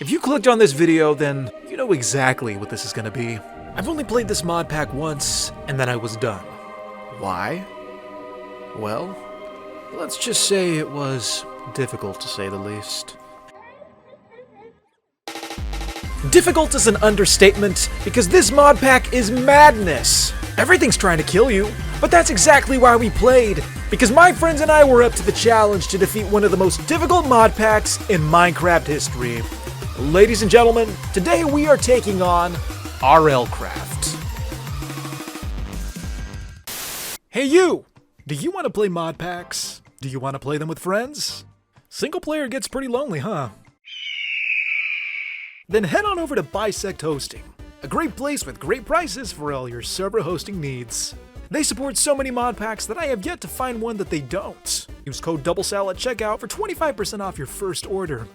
If you clicked on this video, then you know exactly what this is gonna be. I've only played this mod pack once, and then I was done. Why? Well, let's just say it was difficult to say the least. Difficult is an understatement, because this mod pack is madness. Everything's trying to kill you, but that's exactly why we played, because my friends and I were up to the challenge to defeat one of the most difficult mod packs in Minecraft history. Ladies and gentlemen, today we are taking on RLCRAFT. Hey you! Do you want to play mod packs? Do you want to play them with friends? Single player gets pretty lonely, huh? Then head on over to Bisect Hosting, a great place with great prices for all your server hosting needs. They support so many mod packs that I have yet to find one that they don't. Use code Doublesal at checkout for 25% off your first order.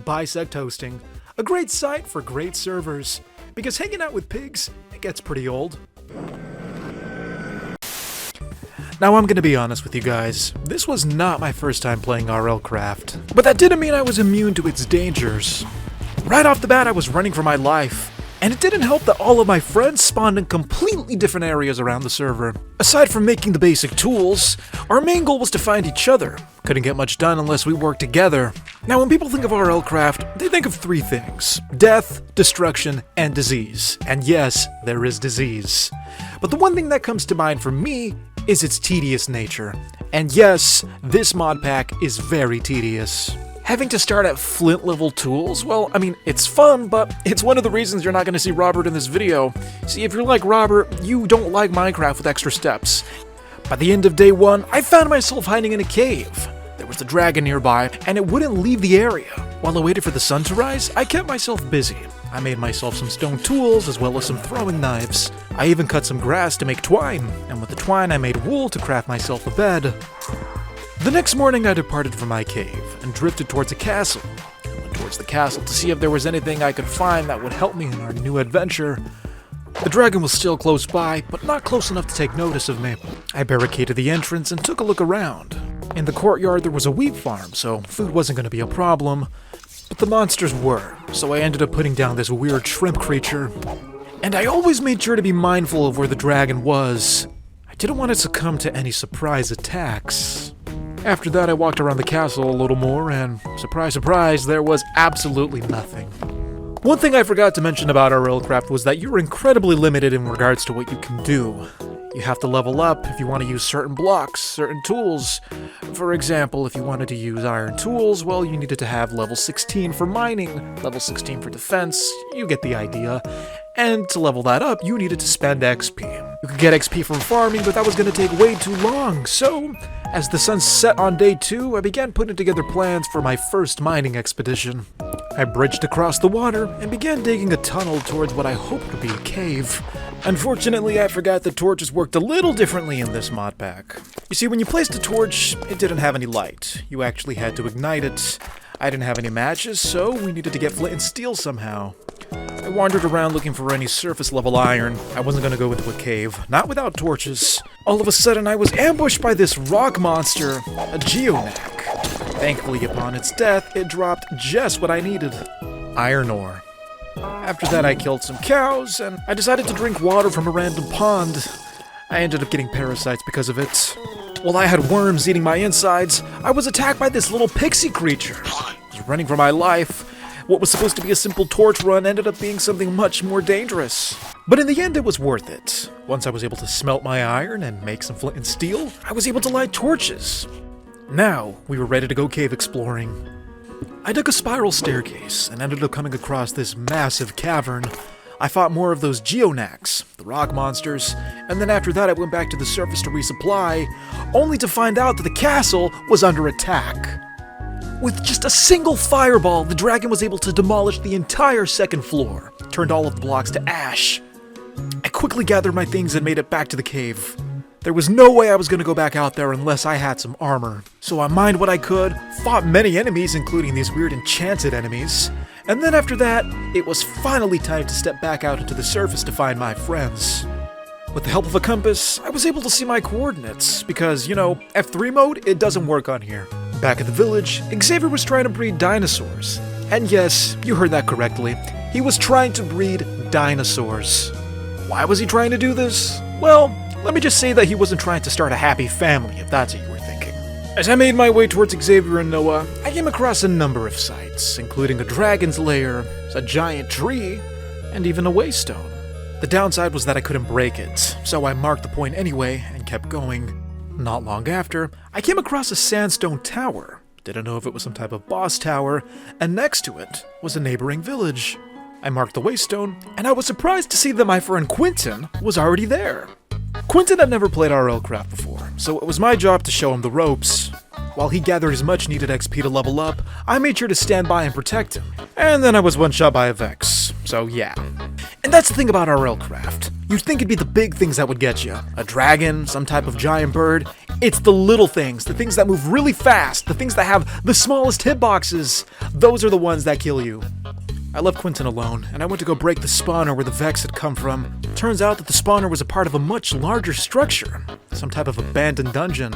Bisect Hosting, a great site for great servers, because hanging out with pigs, it gets pretty old. Now I'm gonna be honest with you guys, this was not my first time playing RLCRAFT, but that didn't mean I was immune to its dangers. Right off the bat I was running for my life, and it didn't help that all of my friends spawned in completely different areas around the server. Aside from making the basic tools, our main goal was to find each other. Couldn't get much done unless we worked together. Now when people think of RLCRAFT, they think of three things: death, destruction, and disease. And yes, there is disease. But the one thing that comes to mind for me is its tedious nature. And yes, this mod pack is very tedious. Having to start at flint level tools, well, I mean, it's fun, but it's one of the reasons you're not going to see Robert in this video. See, if you're like Robert, you don't like Minecraft with extra steps. By the end of day one, I found myself hiding in a cave. There was a dragon nearby, and it wouldn't leave the area. While I waited for the sun to rise, I kept myself busy. I made myself some stone tools, as well as some throwing knives. I even cut some grass to make twine, and with the twine I made wool to craft myself a bed. The next morning I departed from my cave and drifted towards a castle. I went towards the castle to see if there was anything I could find that would help me in our new adventure. The dragon was still close by, but not close enough to take notice of me. I barricaded the entrance and took a look around. In the courtyard there was a wheat farm, so food wasn't going to be a problem. But the monsters were, so I ended up putting down this weird shrimp creature. And I always made sure to be mindful of where the dragon was. I didn't want to succumb to any surprise attacks. After that, I walked around the castle a little more, and surprise, surprise, there was absolutely nothing. One thing I forgot to mention about RLCRAFT was that you're incredibly limited in regards to what you can do. You have to level up if you want to use certain blocks, certain tools. For example, if you wanted to use iron tools, well, you needed to have level 16 for mining, level 16 for defense, you get the idea. And to level that up, you needed to spend XP. You could get XP from farming, but that was going to take way too long, so as the sun set on day 2, I began putting together plans for my first mining expedition. I bridged across the water and began digging a tunnel towards what I hoped would be a cave. Unfortunately, I forgot that torches worked a little differently in this mod pack. You see, when you placed a torch, it didn't have any light. You actually had to ignite it. I didn't have any matches, so we needed to get flint and steel somehow. I wandered around looking for any surface level iron. I wasn't going to go into a cave, not without torches. All of a sudden I was ambushed by this rock monster, a geonac. Thankfully upon its death, it dropped just what I needed: iron ore. After that I killed some cows, and I decided to drink water from a random pond. I ended up getting parasites because of it. While I had worms eating my insides, I was attacked by this little pixie creature. I was running for my life. What was supposed to be a simple torch run ended up being something much more dangerous. But in the end, it was worth it. Once I was able to smelt my iron and make some flint and steel, I was able to light torches. Now, we were ready to go cave exploring. I took a spiral staircase and ended up coming across this massive cavern. I fought more of those geonacs, the rock monsters, and then after that I went back to the surface to resupply, only to find out that the castle was under attack. With just a single fireball, the dragon was able to demolish the entire second floor, turned all of the blocks to ash. I quickly gathered my things and made it back to the cave. There was no way I was going to go back out there unless I had some armor. So I mined what I could, fought many enemies including these weird enchanted enemies, and then after that, it was finally time to step back out into the surface to find my friends. With the help of a compass, I was able to see my coordinates, because, you know, F3 mode, it doesn't work on here. Back at the village, Xavier was trying to breed dinosaurs. And yes, you heard that correctly. He was trying to breed dinosaurs. Why was he trying to do this? Well, let me just say that he wasn't trying to start a happy family, if that's what you were thinking. As I made my way towards Xavier and Noah, I came across a number of sights, including a dragon's lair, a giant tree, and even a waystone. The downside was that I couldn't break it, so I marked the point anyway and kept going. Not long after, I came across a sandstone tower. Didn't know if it was some type of boss tower, and next to it was a neighboring village. I marked the waystone, and I was surprised to see that my friend Quentin was already there. Quentin had never played RLCRAFT before, so it was my job to show him the ropes. While he gathered his much needed XP to level up, I made sure to stand by and protect him. And then I was one shot by a Vex, so yeah. And that's the thing about RLCRAFT. You'd think it'd be the big things that would get you. A dragon, some type of giant bird. It's the little things, the things that move really fast, the things that have the smallest hitboxes. Those are the ones that kill you. I left Quentin alone, and I went to go break the spawner where the Vex had come from. Turns out that the spawner was a part of a much larger structure, some type of abandoned dungeon.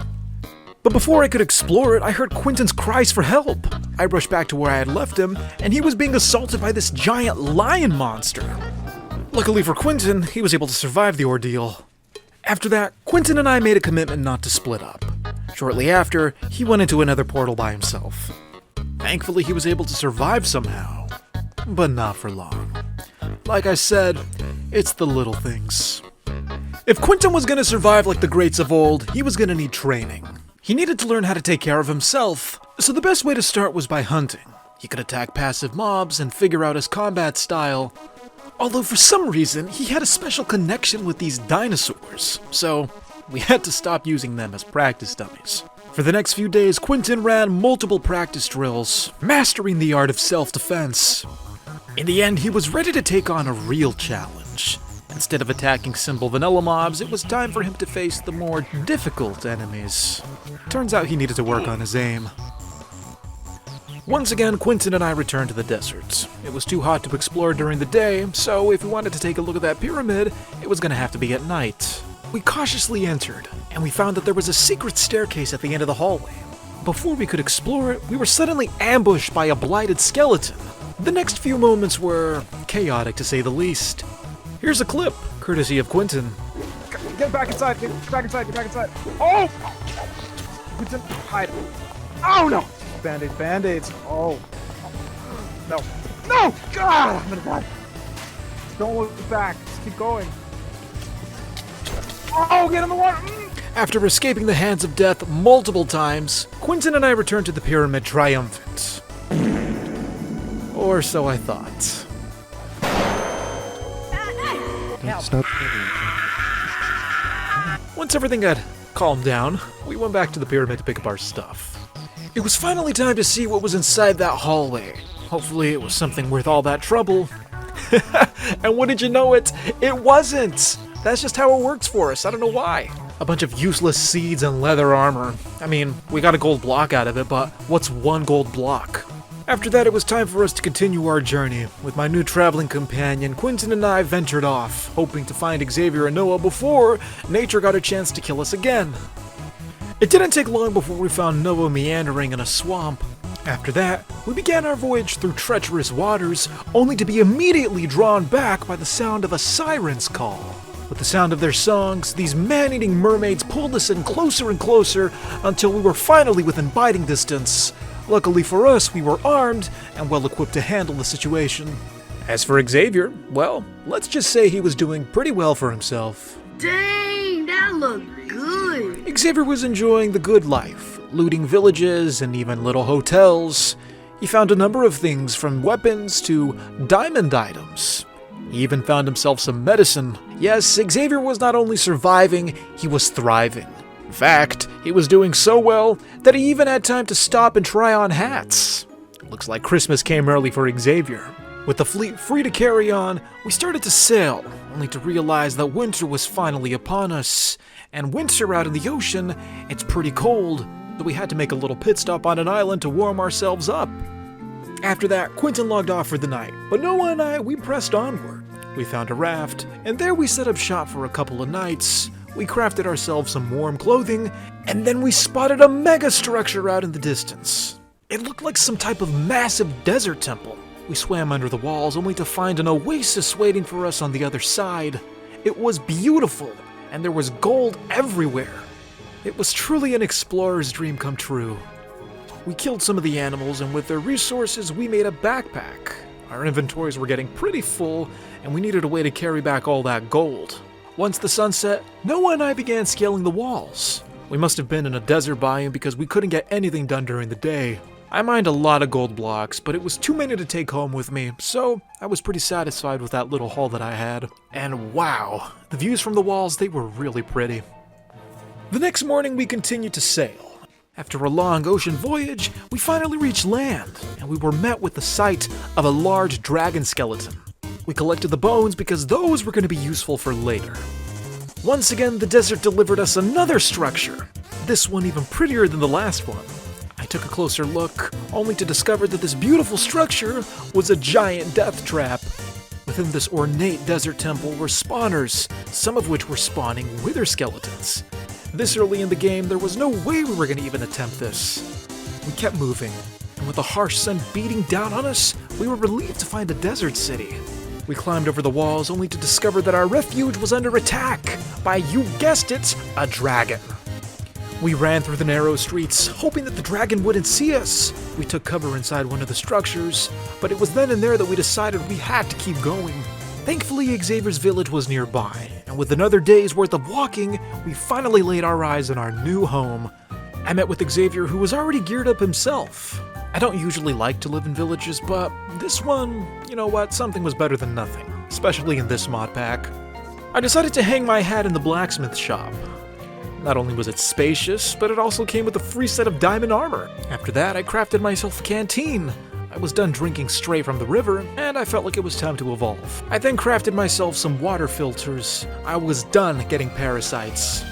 But before I could explore it, I heard Quentin's cries for help. I rushed back to where I had left him, and he was being assaulted by this giant lion monster. Luckily for Quentin, he was able to survive the ordeal. After that, Quentin and I made a commitment not to split up. Shortly after, he went into another portal by himself. Thankfully, he was able to survive somehow. But not for long. Like I said, it's the little things. If Quentin was gonna survive like the greats of old, he was gonna need training. He needed to learn how to take care of himself, so the best way to start was by hunting. He could attack passive mobs and figure out his combat style. Although for some reason, he had a special connection with these dinosaurs, so we had to stop using them as practice dummies. For the next few days, Quentin ran multiple practice drills, mastering the art of self-defense. In the end, he was ready to take on a real challenge. Instead of attacking simple vanilla mobs, it was time for him to face the more difficult enemies. Turns out he needed to work on his aim. Once again, Quentin and I returned to the desert. It was too hot to explore during the day, so if we wanted to take a look at that pyramid, it was gonna have to be at night. We cautiously entered, and we found that there was a secret staircase at the end of the hallway. Before we could explore it, we were suddenly ambushed by a blighted skeleton. The next few moments were chaotic to say the least. Here's a clip, courtesy of Quentin. Get back inside, get back inside, get back inside. Oh! Quentin, hide. Oh no! Band-aids, band-aids. Oh. No. No! God, I'm gonna die. Don't look back, just keep going. Oh, get in the water! After escaping the hands of death multiple times, Quentin and I returned to the pyramid triumphant. Or so I thought. Stop. Once everything had calmed down, we went back to the pyramid to pick up our stuff. It was finally time to see what was inside that hallway. Hopefully it was something worth all that trouble. And what did you know it? It wasn't! That's just how it works for us, I don't know why. A bunch of useless seeds and leather armor. I mean, we got a gold block out of it, but what's one gold block? After that, it was time for us to continue our journey. With my new traveling companion, Quentin and I ventured off, hoping to find Xavier and Noah before nature got a chance to kill us again. It didn't take long before we found Noah meandering in a swamp. After that, we began our voyage through treacherous waters, only to be immediately drawn back by the sound of a siren's call. With the sound of their songs, these man-eating mermaids pulled us in closer and closer until we were finally within biting distance. Luckily for us, we were armed and well equipped to handle the situation. As for Xavier, well, let's just say he was doing pretty well for himself. Dang, that looked good. Xavier was enjoying the good life, looting villages and even little hotels. He found a number of things from weapons to diamond items. He even found himself some medicine. Yes, Xavier was not only surviving, he was thriving. In fact, he was doing so well that he even had time to stop and try on hats. Looks like Christmas came early for Xavier. With the fleet free to carry on, we started to sail, only to realize that winter was finally upon us. And winter out in the ocean, it's pretty cold, so we had to make a little pit stop on an island to warm ourselves up. After that, Quentin logged off for the night, but Noah and I, we pressed onward. We found a raft, and there we set up shop for a couple of nights. We crafted ourselves some warm clothing, and then we spotted a mega structure out in the distance. It looked like some type of massive desert temple. We swam under the walls only to find an oasis waiting for us on the other side. It was beautiful, and there was gold everywhere. It was truly an explorer's dream come true. We killed some of the animals, and with their resources, we made a backpack. Our inventories were getting pretty full, and we needed a way to carry back all that gold. Once the sun set, Noah and I began scaling the walls. We must have been in a desert biome because we couldn't get anything done during the day. I mined a lot of gold blocks, but it was too many to take home with me, so I was pretty satisfied with that little haul that I had. And wow, the views from the walls, they were really pretty. The next morning we continued to sail. After a long ocean voyage, we finally reached land, and we were met with the sight of a large dragon skeleton. We collected the bones because those were going to be useful for later. Once again, the desert delivered us another structure, this one even prettier than the last one. I took a closer look, only to discover that this beautiful structure was a giant death trap. Within this ornate desert temple were spawners, some of which were spawning wither skeletons. This early in the game, there was no way we were going to even attempt this. We kept moving, and with the harsh sun beating down on us, we were relieved to find a desert city. We climbed over the walls only to discover that our refuge was under attack by, you guessed it, a dragon. We ran through the narrow streets, hoping that the dragon wouldn't see us. We took cover inside one of the structures, but it was then and there that we decided we had to keep going. Thankfully, Xavier's village was nearby, and with another day's worth of walking, we finally laid our eyes on our new home. I met with Xavier, who was already geared up himself. I don't usually like to live in villages, but this one, you know what, something was better than nothing, especially in this mod pack. I decided to hang my hat in the blacksmith shop. Not only was it spacious, but it also came with a free set of diamond armor. After that, I crafted myself a canteen. I was done drinking straight from the river, and I felt like it was time to evolve. I then crafted myself some water filters. I was done getting parasites.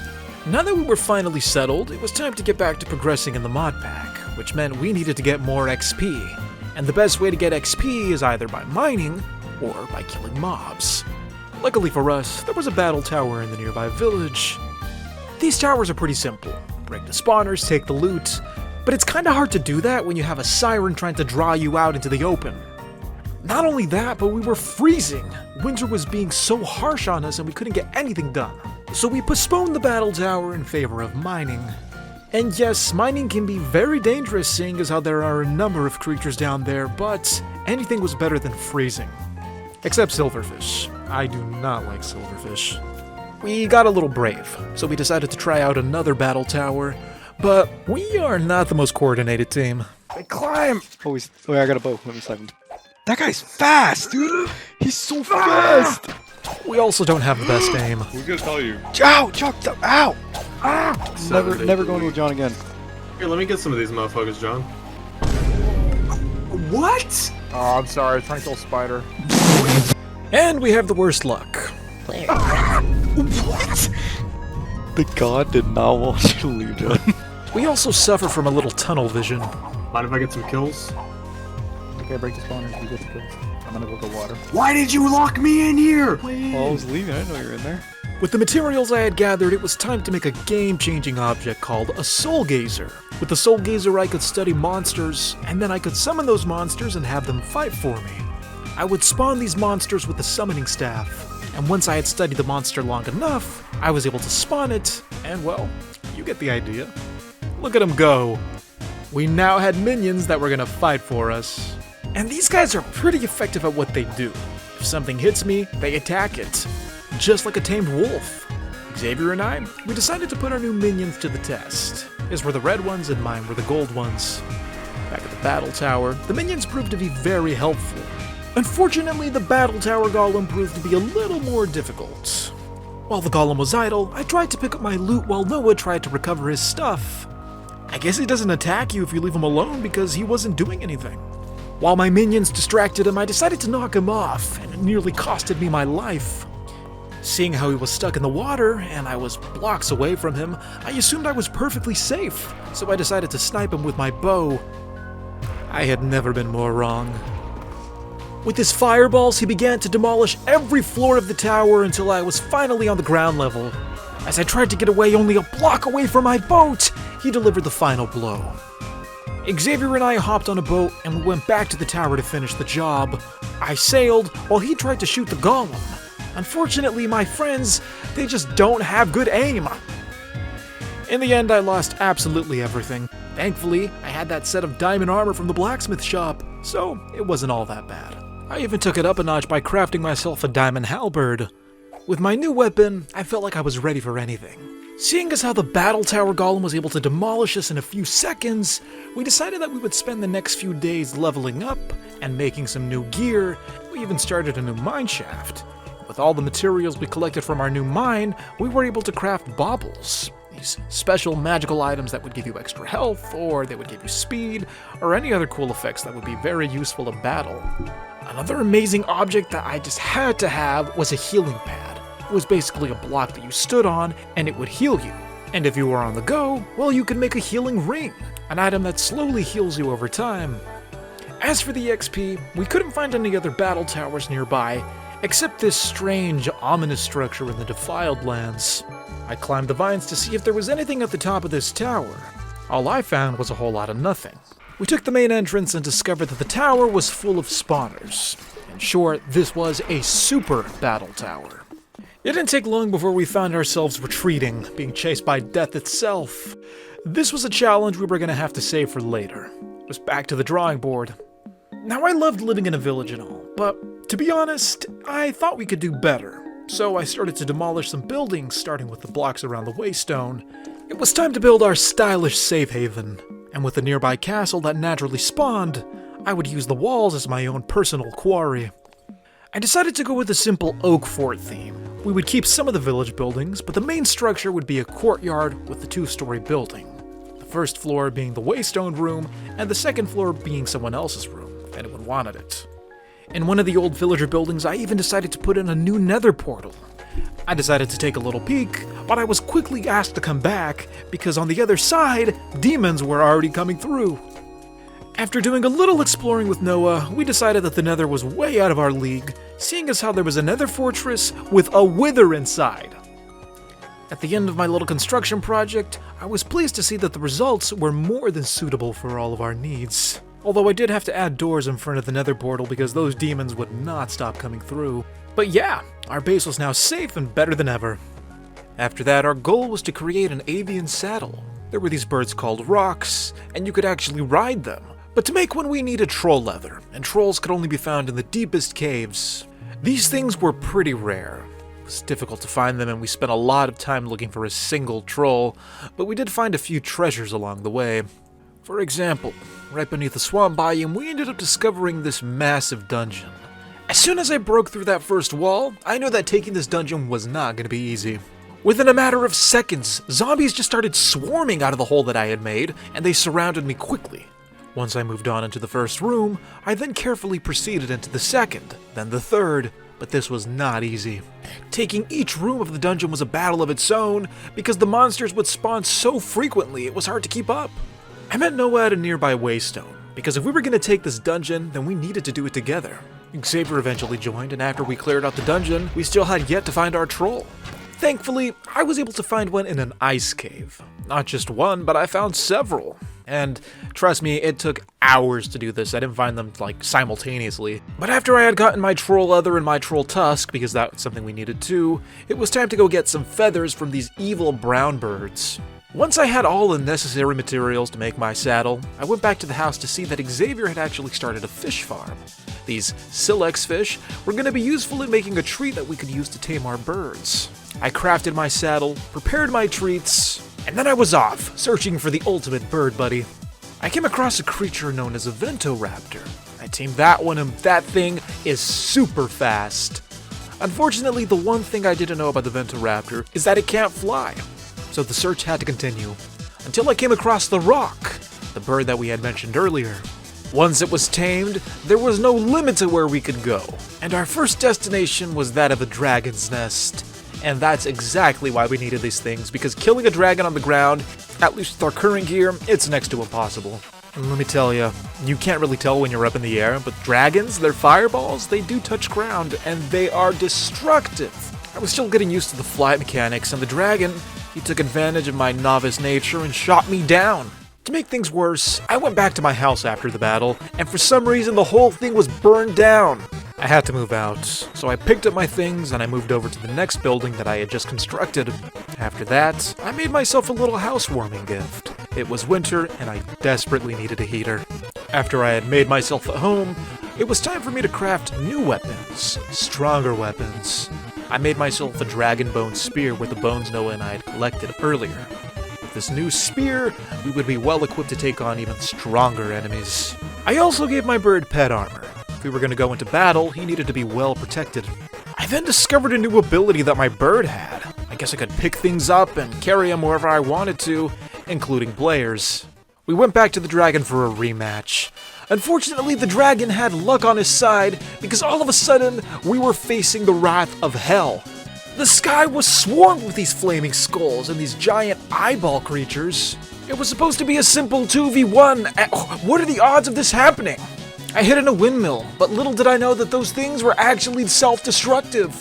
Now that we were finally settled, it was time to get back to progressing in the mod pack, which meant we needed to get more XP. And the best way to get XP is either by mining, or by killing mobs. Luckily for us, there was a battle tower in the nearby village. These towers are pretty simple. Break the spawners, take the loot, but it's kinda hard to do that when you have a siren trying to draw you out into the open. Not only that, but we were freezing. Winter was being so harsh on us and we couldn't get anything done. So we postponed the battle tower in favor of mining. And yes, mining can be very dangerous seeing as how there are a number of creatures down there, but anything was better than freezing. Except silverfish. I do not like silverfish. We got a little brave, so we decided to try out another battle tower, but we are not the most coordinated team. Hey, climb! Oh, wait, I got a bow. Let me snipe him. That guy's fast, dude! He's so fast! We also don't have the best aim. We're gonna tell you. Ow! Chuck! Ow! Ah! Never going with John again. Here, let me get some of these motherfuckers, John. What? Oh, I'm sorry. I was trying to kill a spider. And we have the worst luck. What? The god did not want you to leave, John. We also suffer from a little tunnel vision. Mind if I get some kills? Okay, break the spawners. You get the kills. I'm gonna go to water. Why did you lock me in here? Well, I was leaving. I didn't know you were in there. With the materials I had gathered, it was time to make a game-changing object called a Soul Gazer. With the Soul Gazer, I could study monsters, and then I could summon those monsters and have them fight for me. I would spawn these monsters with the summoning staff, and once I had studied the monster long enough, I was able to spawn it, and well, you get the idea. Look at them go. We now had minions that were gonna fight for us. And these guys are pretty effective at what they do. If something hits me, they attack it. Just like a tamed wolf. Xavier and I, we decided to put our new minions to the test. His were the red ones and mine were the gold ones. Back at the battle tower, the minions proved to be very helpful. Unfortunately, the battle tower golem proved to be a little more difficult. While the golem was idle, I tried to pick up my loot while Noah tried to recover his stuff. I guess he doesn't attack you if you leave him alone because he wasn't doing anything. While my minions distracted him, I decided to knock him off, and it nearly costed me my life. Seeing how he was stuck in the water, and I was blocks away from him, I assumed I was perfectly safe, so I decided to snipe him with my bow. I had never been more wrong. With his fireballs, he began to demolish every floor of the tower until I was finally on the ground level. As I tried to get away only a block away from my boat, he delivered the final blow. Xavier and I hopped on a boat and we went back to the tower to finish the job. I sailed while he tried to shoot the golem. Unfortunately, my friends, they just don't have good aim. In the end, I lost absolutely everything. Thankfully, I had that set of diamond armor from the blacksmith shop, so it wasn't all that bad. I even took it up a notch by crafting myself a diamond halberd. With my new weapon, I felt like I was ready for anything. Seeing as how the battle tower golem was able to demolish us in a few seconds, we decided that we would spend the next few days leveling up and making some new gear. We even started a new mine shaft. With all the materials we collected from our new mine, we were able to craft baubles. These special magical items that would give you extra health, or they would give you speed, or any other cool effects that would be very useful in battle. Another amazing object that I just had to have was a healing pad. It was basically a block that you stood on, and it would heal you. And if you were on the go, well, you could make a healing ring, an item that slowly heals you over time. As for the XP, we couldn't find any other battle towers nearby, except this strange, ominous structure in the Defiled Lands. I climbed the vines to see if there was anything at the top of this tower. All I found was a whole lot of nothing. We took the main entrance and discovered that the tower was full of spawners. In short, this was a super battle tower. It didn't take long before we found ourselves retreating, being chased by death itself. This was a challenge we were going to have to save for later. It was back to the drawing board. Now, I loved living in a village and all, but to be honest, I thought we could do better. So I started to demolish some buildings, starting with the blocks around the Waystone. It was time to build our stylish safe haven, and with the nearby castle that naturally spawned, I would use the walls as my own personal quarry. I decided to go with a simple oak fort theme. We would keep some of the village buildings, but the main structure would be a courtyard with a 2-story building. The first floor being the Waystone room, and the second floor being someone else's room, if anyone wanted it. In one of the old villager buildings, I even decided to put in a new nether portal. I decided to take a little peek, but I was quickly asked to come back because on the other side, demons were already coming through. After doing a little exploring with Noah, we decided that the nether was way out of our league, seeing as how there was a nether fortress with a wither inside. At the end of my little construction project, I was pleased to see that the results were more than suitable for all of our needs. Although I did have to add doors in front of the nether portal because those demons would not stop coming through. But yeah, our base was now safe and better than ever. After that, our goal was to create an avian saddle. There were these birds called rocks, and you could actually ride them. But to make one we needed troll leather, and trolls could only be found in the deepest caves. These things were pretty rare. It was difficult to find them, and we spent a lot of time looking for a single troll, but we did find a few treasures along the way. For example, right beneath the swamp biome, we ended up discovering this massive dungeon. As soon as I broke through that first wall, I knew that taking this dungeon was not going to be easy. Within a matter of seconds, zombies just started swarming out of the hole that I had made, and they surrounded me quickly. Once I moved on into the first room, I then carefully proceeded into the second, then the third, but this was not easy. Taking each room of the dungeon was a battle of its own, because the monsters would spawn so frequently it was hard to keep up. I met Noah at a nearby Waystone, because if we were going to take this dungeon, then we needed to do it together. Xavier eventually joined, and after we cleared out the dungeon, we still had yet to find our troll. Thankfully, I was able to find one in an ice cave. Not just one, but I found several. And trust me, it took hours to do this. I didn't find them, simultaneously. But after I had gotten my troll leather and my troll tusk, because that's something we needed too, it was time to go get some feathers from these evil brown birds. Once I had all the necessary materials to make my saddle, I went back to the house to see that Xavier had actually started a fish farm. These silex fish were going to be useful in making a treat that we could use to tame our birds. I crafted my saddle, prepared my treats, and then I was off, searching for the ultimate bird buddy. I came across a creature known as a ventoraptor. I tamed that one, and that thing is super fast. Unfortunately, the one thing I didn't know about the ventoraptor is that it can't fly. So the search had to continue, until I came across the rock, the bird that we had mentioned earlier. Once it was tamed, there was no limit to where we could go, and our first destination was that of a dragon's nest. And that's exactly why we needed these things, because killing a dragon on the ground, at least with our current gear, it's next to impossible. And let me tell you, you can't really tell when you're up in the air, but dragons, their fireballs, they do touch ground, and they are destructive. I was still getting used to the flight mechanics, and the dragon, he took advantage of my novice nature and shot me down. To make things worse, I went back to my house after the battle, and for some reason the whole thing was burned down. I had to move out, so I picked up my things and I moved over to the next building that I had just constructed. After that, I made myself a little housewarming gift. It was winter and I desperately needed a heater. After I had made myself at home, it was time for me to craft new weapons, stronger weapons. I made myself a dragon bone spear with the bones Noah and I had collected earlier. With this new spear, we would be well equipped to take on even stronger enemies. I also gave my bird pet armor. If we were going to go into battle, he needed to be well protected. I then discovered a new ability that my bird had. I guess I could pick things up and carry them wherever I wanted to, including players. We went back to the dragon for a rematch. Unfortunately, the dragon had luck on his side because all of a sudden, we were facing the wrath of hell. The sky was swarmed with these flaming skulls and these giant eyeball creatures. It was supposed to be a simple 2v1. What are the odds of this happening? I hid in a windmill, but little did I know that those things were actually self-destructive.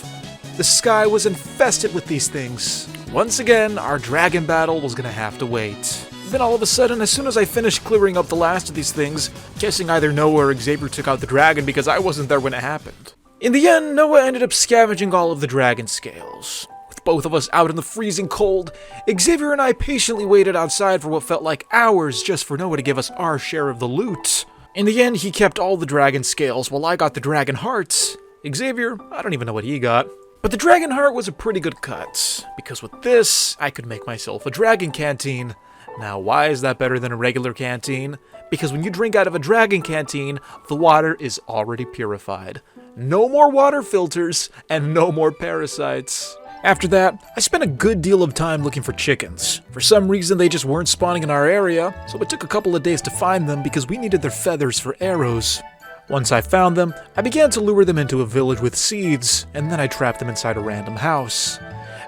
The sky was infested with these things. Once again, our dragon battle was gonna have to wait. Then all of a sudden, as soon as I finished clearing up the last of these things, guessing either Noah or Xavier took out the dragon because I wasn't there when it happened. In the end, Noah ended up scavenging all of the dragon scales. With both of us out in the freezing cold, Xavier and I patiently waited outside for what felt like hours just for Noah to give us our share of the loot. In the end, he kept all the dragon scales while I got the dragon hearts. Xavier, I don't even know what he got. But the dragon heart was a pretty good cut, because with this, I could make myself a dragon canteen. Now, why is that better than a regular canteen? Because when you drink out of a dragon canteen, the water is already purified. No more water filters, and no more parasites. After that, I spent a good deal of time looking for chickens. For some reason, they just weren't spawning in our area, so it took a couple of days to find them because we needed their feathers for arrows. Once I found them, I began to lure them into a village with seeds, and then I trapped them inside a random house.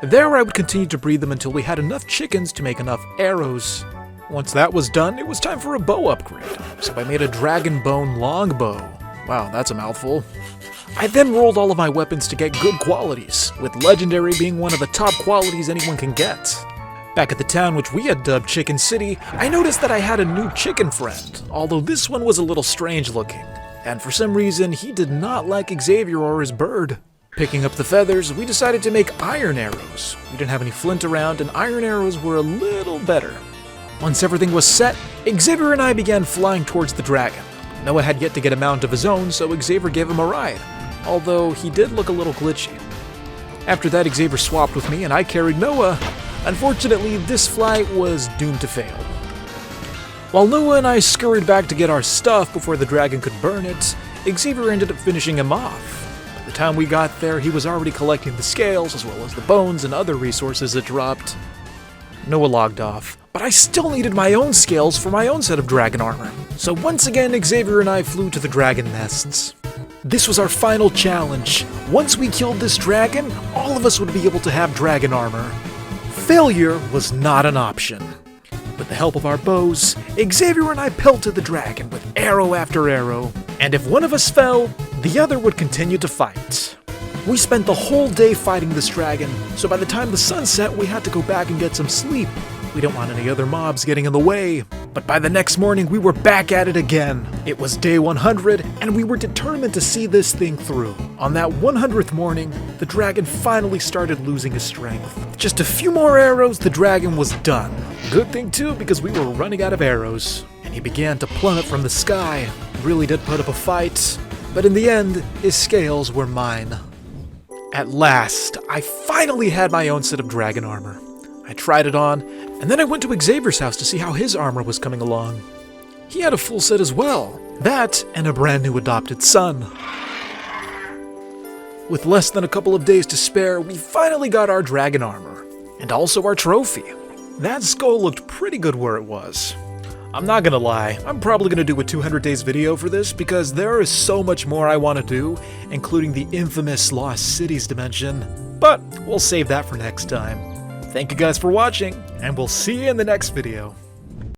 There I would continue to breed them until we had enough chickens to make enough arrows. Once that was done, it was time for a bow upgrade, so I made a dragon bone longbow. Wow, that's a mouthful. I then rolled all of my weapons to get good qualities, with legendary being one of the top qualities anyone can get. Back at the town which we had dubbed Chicken City, I noticed that I had a new chicken friend, although this one was a little strange looking, and for some reason he did not like Xavier or his bird. Picking up the feathers, we decided to make iron arrows. We didn't have any flint around, and iron arrows were a little better. Once everything was set, Xavier and I began flying towards the dragon. Noah had yet to get a mount of his own, so Xavier gave him a ride, although he did look a little glitchy. After that, Xavier swapped with me and I carried Noah. Unfortunately, this flight was doomed to fail. While Noah and I scurried back to get our stuff before the dragon could burn it, Xavier ended up finishing him off. By the time we got there, he was already collecting the scales as well as the bones and other resources it dropped. Noah logged off, but I still needed my own scales for my own set of dragon armor. So once again, Xavier and I flew to the dragon nests. This was our final challenge. Once we killed this dragon, all of us would be able to have dragon armor. Failure was not an option. With the help of our bows, Xavier and I pelted the dragon with arrow after arrow, and if one of us fell, the other would continue to fight. We spent the whole day fighting this dragon, so by the time the sun set, we had to go back and get some sleep. We didn't want any other mobs getting in the way. But by the next morning, we were back at it again. It was day 100, and we were determined to see this thing through. On that 100th morning, the dragon finally started losing his strength. With just a few more arrows, the dragon was done. Good thing too, because we were running out of arrows. And he began to plummet from the sky. Really did put up a fight, but in the end, his scales were mine. At last, I finally had my own set of dragon armor. I tried it on, and then I went to Xavier's house to see how his armor was coming along. He had a full set as well. That, and a brand new adopted son. With less than a couple of days to spare, we finally got our dragon armor, and also our trophy. That skull looked pretty good where it was. I'm not gonna lie, I'm probably gonna do a 200 days video for this because there is so much more I want to do, including the infamous Lost Cities dimension, but we'll save that for next time. Thank you guys for watching, and we'll see you in the next video.